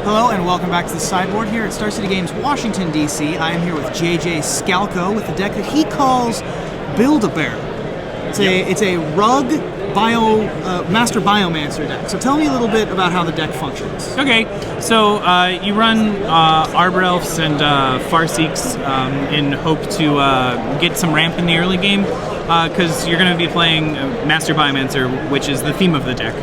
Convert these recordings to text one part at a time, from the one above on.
Hello and welcome back to the sideboard here at Star City Games, Washington, D.C. I am here with JJ Scalco with the deck that he calls Build-A-Bear. It's a rug master Biomancer deck. So tell me a little bit about how the deck functions. Okay, so you run Arbor Elves and Farseeks in hope to get some ramp in the early game, because you're going to be playing Master Biomancer, which is the theme of the deck.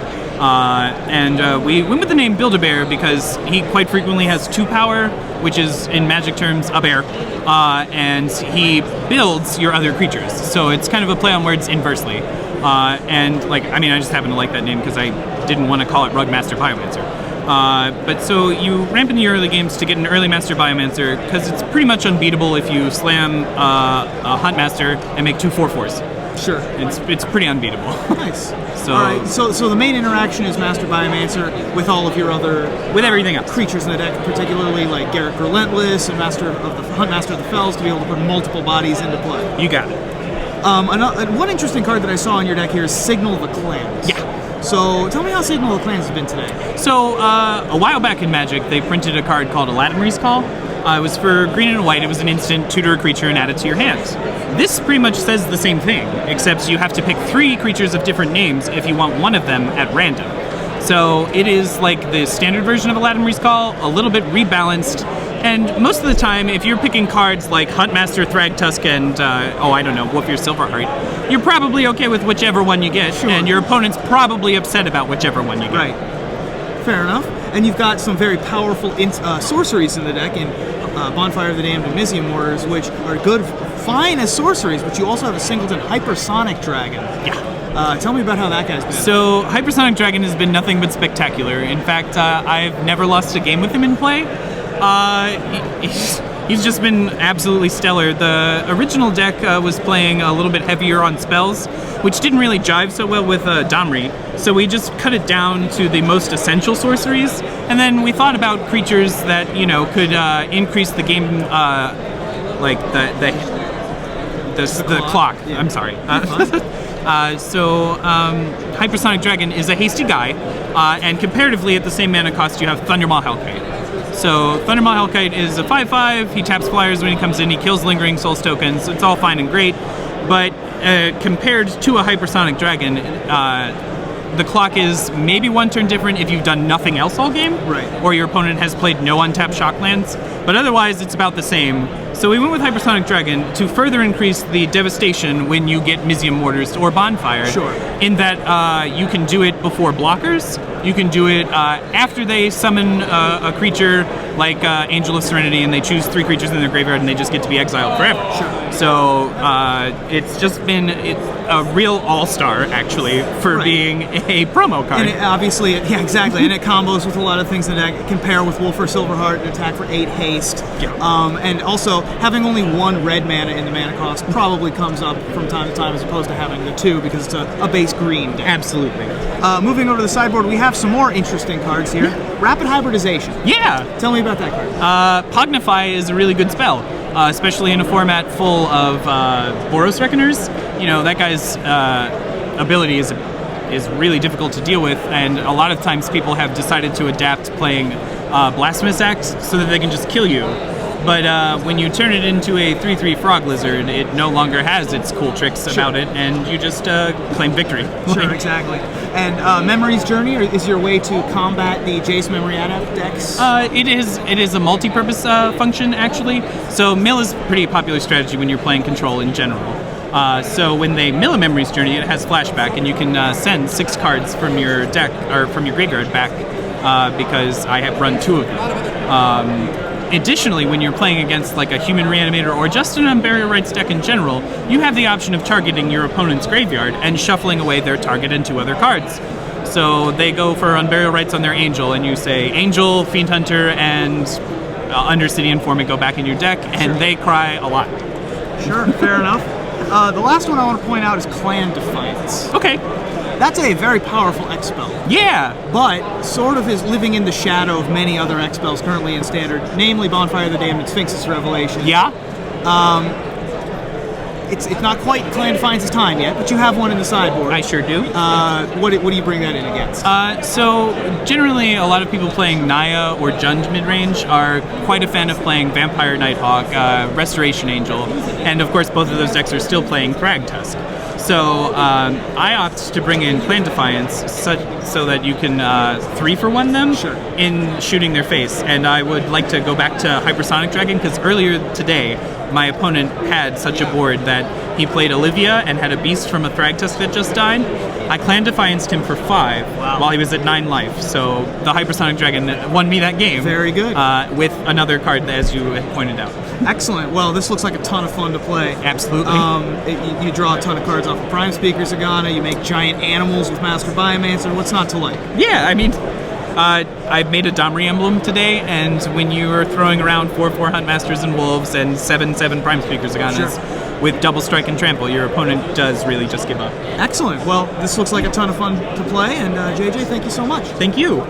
And we went with the name Build-A-Bear because he quite frequently has 2 power, which is, in Magic terms, a bear, and he builds your other creatures. So it's kind of a play on words inversely. And, I just happen to like that name because I didn't want to call it Rug Master Biomancer. But so you ramp in the early games to get an early Master Biomancer because it's pretty much unbeatable if you slam a Hunt Master and make 2 4/4s. Sure. It's pretty unbeatable. Nice. So, all right. So the main interaction is Master Biomancer with all of your other everything else creatures in the deck, particularly like Garrett Relentless and Hunt Master of the Fells, to be able to put multiple bodies into play. You got it. One interesting card that I saw on your deck here is Signal the Clans. Yeah. So tell me how Signal the Clans has been today. So a while back in Magic, they printed a card called Aladdin's Call. It was for green and white. It was an instant tutor a creature and add it to your hand. This pretty much says the same thing, except you have to pick 3 creatures of different names if you want one of them at random. So it is like the standard version of Aladdin's Call, a little bit rebalanced. And most of the time, if you're picking cards like Huntmaster, Thragtusk, and, Wolfir Silverheart, you're probably okay with whichever one you get, sure. And your opponent's probably upset about whichever one you get. Right. Fair enough. And you've got some very powerful sorceries in the deck in Bonfire of the Damned and Mizium Warriors, which are fine as sorceries, but you also have a singleton Hypersonic Dragon. Yeah. Tell me about how that guy's been. So, Hypersonic Dragon has been nothing but spectacular. In fact, I've never lost a game with him in play. He's just been absolutely stellar. The original deck was playing a little bit heavier on spells, which didn't really jive so well with Domri, so we just cut it down to the most essential sorceries, and then we thought about creatures that, could increase the game, like the clock. Yeah. I'm sorry. So Hypersonic Dragon is a hasty guy, and comparatively at the same mana cost you have Thundermaw Hellkite. So Thundermaw Hellkite is a 5/5, he taps flyers when he comes in, he kills Lingering Souls tokens, it's all fine and great, but compared to a Hypersonic Dragon, the clock is maybe 1 turn different if you've done nothing else all game, right, or your opponent has played no untapped shocklands, but otherwise it's about the same. So we went with Hypersonic Dragon to further increase the devastation when you get Mizium Mortars or Bonfire, sure, in that you can do it before blockers, you can do it after they summon a creature like Angel of Serenity and they choose 3 creatures in their graveyard and they just get to be exiled forever. Sure. So it's just been a real all-star, actually, for right, being a promo card. And it, obviously, yeah, exactly, and it combos with a lot of things in the deck. It can pair with Wolfir Silverheart and attack for 8 haste. Yeah. And also, having only 1 red mana in the mana cost probably comes up from time to time as opposed to having the 2 because it's a base green deck. Absolutely. Moving over to the sideboard, we have some more interesting cards here. Rapid Hybridization. Yeah! Tell me about that card. Pognify is a really good spell, especially in a format full of Boros Reckoners. That guy's ability is really difficult to deal with, and a lot of times people have decided to adapt playing Blasphemous Act so that they can just kill you. But when you turn it into a 3/3 Frog Lizard, it no longer has its cool tricks about it, and you just claim victory. Sure, exactly. And Memory's Journey is your way to combat the Jace Memory Adept decks? It is a multi-purpose function, actually. So mill is a pretty popular strategy when you're playing control in general. So when they mill a Memory's Journey, it has flashback, and you can send 6 cards from your deck, or from your graveyard back, because I have run 2 of them. Additionally, when you're playing against like a Human Reanimator or just an Unburial Rites deck in general, you have the option of targeting your opponent's graveyard and shuffling away their target and 2 other cards. So they go for Unburial Rites on their Angel, and you say Angel, Fiend Hunter, and Undercity Informant go back in your deck, and sure, they cry a lot. Sure, fair enough. The last one I want to point out is Clan Defiance. Okay. That's a very powerful X spell. Yeah! But sort of is living in the shadow of many other X spells currently in Standard, namely Bonfire of the Damned and Sphinx's Revelation. Yeah? it's not quite Clan Defiance's time yet, but you have one in the sideboard. I sure do. What do you bring that in against? So generally, a lot of people playing Naya or Jund midrange are quite a fan of playing Vampire Nighthawk, Restoration Angel, and of course both of those decks are still playing Thragtusk. So I opt to bring in Clan Defiance so that you can 3-for-1 them in shooting their face. And I would like to go back to Hypersonic Dragon, because earlier today my opponent had such a board that he played Olivia and had a beast from a Thragtusk that just died. I Clan Defianced him for 5 while he was at 9 life. So the Hypersonic Dragon won me that game. Very good. With another card, as you had pointed out. Excellent. Well, this looks like a ton of fun to play. Absolutely. You draw a ton of cards off of Prime Speaker Zagana. You make giant animals with Master Biomancer. What's not to like? Yeah, I mean, I made a Domri emblem today, and when you are throwing around 4/4 Huntmasters and Wolves and 7/7 Prime Speaker Zaganas with double strike and trample, your opponent does really just give up. Excellent. Well, this looks like a ton of fun to play, and JJ, thank you so much. Thank you.